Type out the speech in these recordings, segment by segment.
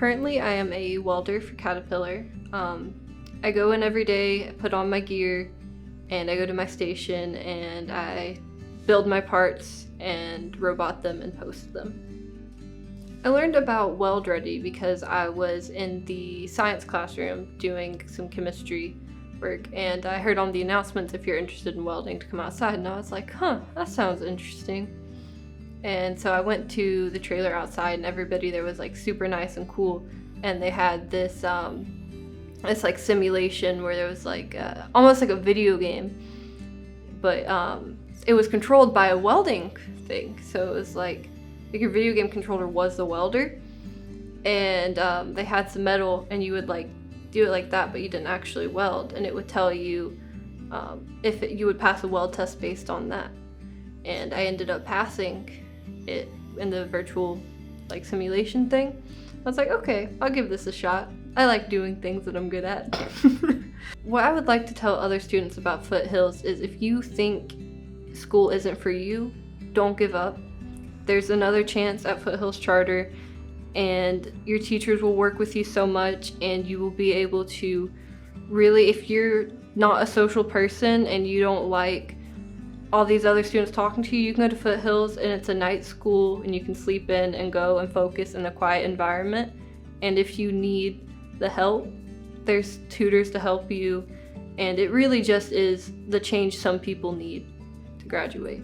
Currently, I am a welder for Caterpillar. I go in every day, put on my gear, and I go to my station and I build my parts and robot them and post them. I learned about Weld Ready because I was in the science classroom doing some chemistry work, and I heard on the announcements if you're interested in welding to come outside, and I was like, that sounds interesting. And so I went to the trailer outside, and everybody there was like super nice and cool, and they had this like simulation where there was like almost like a video game, but it was controlled by a welding thing. So it was like your video game controller was the welder, and they had some metal, and you would like do it like that, but you didn't actually weld, and it would tell you if you would pass a weld test based on that. And I ended up passing it in the virtual like simulation thing. I was like, okay, I'll give this a shot. I like doing things that I'm good at. What I would like to tell other students about Foothills is if you think school isn't for you, don't give up. There's another chance at Foothills Charter, and your teachers will work with you so much, and you will be able to really, if you're not a social person and you don't like all these other students talking to you, you can go to Foothills, and it's a night school, and you can sleep in and go and focus in a quiet environment. And if you need the help, there's tutors to help you, and it really just is the change some people need to graduate.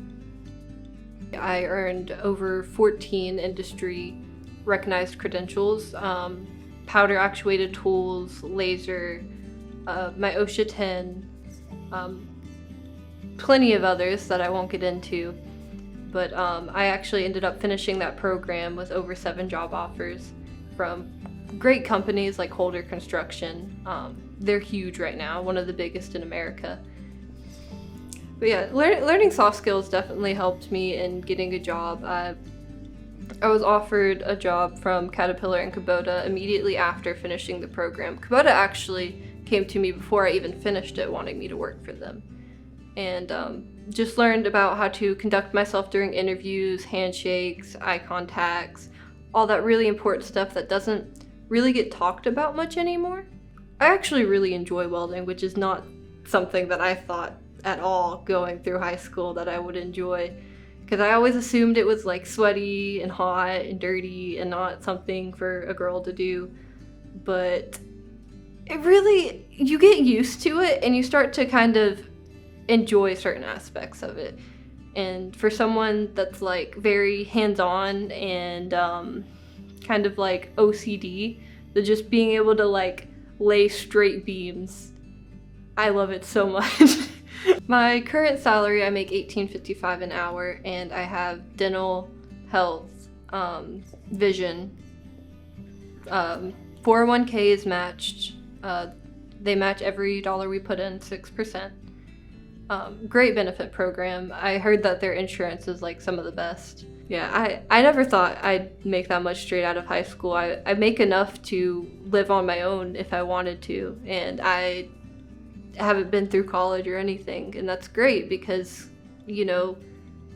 I earned over 14 industry recognized credentials, powder actuated tools, laser, my OSHA 10, plenty of others that I won't get into, but I actually ended up finishing that program with over 7 job offers from great companies like Holder Construction. They're huge right now, one of the biggest in America. But yeah, learning soft skills definitely helped me in getting a job. I was offered a job from Caterpillar and Kubota immediately after finishing the program. Kubota actually came to me before I even finished it, wanting me to work for them. And just learned about how to conduct myself during interviews, handshakes, eye contacts, all that really important stuff that doesn't really get talked about much anymore. I actually really enjoy welding, which is not something that I thought at all going through high school that I would enjoy, because I always assumed it was like sweaty and hot and dirty and not something for a girl to do. But it really, you get used to it and you start to kind of enjoy certain aspects of it. And for someone that's like very hands-on and kind of like OCD, the just being able to like lay straight beams, I love it so much. My current salary, I make $18.55 an hour, and I have dental, health, vision. 401k is matched. They match every dollar we put in, 6%. Great benefit program. I heard that their insurance is like some of the best. Yeah, I never thought I'd make that much straight out of high school. I make enough to live on my own if I wanted to, and I haven't been through college or anything, and that's great because, you know,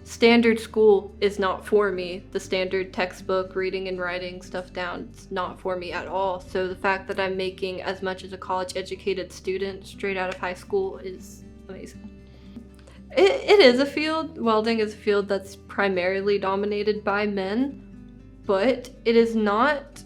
standard school is not for me. The standard textbook reading and writing stuff down, it's not for me at all. So the fact that I'm making as much as a college educated student straight out of high school is amazing. It is a field, welding is a field that's primarily dominated by men, but it is not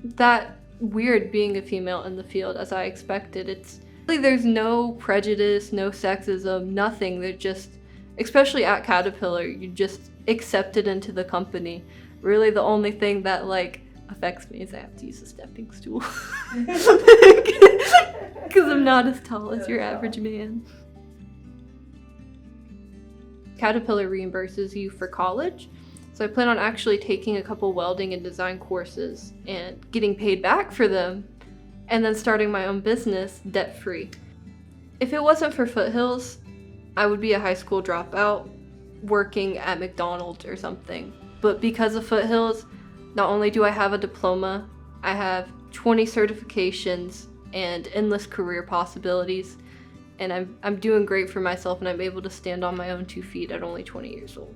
that weird being a female in the field as I expected. There's no prejudice, no sexism, nothing. They're just, especially at Caterpillar, you just accepted into the company. Really the only thing that like affects me is I have to use a stepping stool. Because I'm not as tall as your average man. Caterpillar reimburses you for college, so I plan on actually taking a couple welding and design courses and getting paid back for them, and then starting my own business debt-free. If it wasn't for Foothills, I would be a high school dropout working at McDonald's or something. But because of Foothills, not only do I have a diploma, I have 20 certifications and endless career possibilities, and I'm doing great for myself, and I'm able to stand on my own 2 feet at only 20 years old.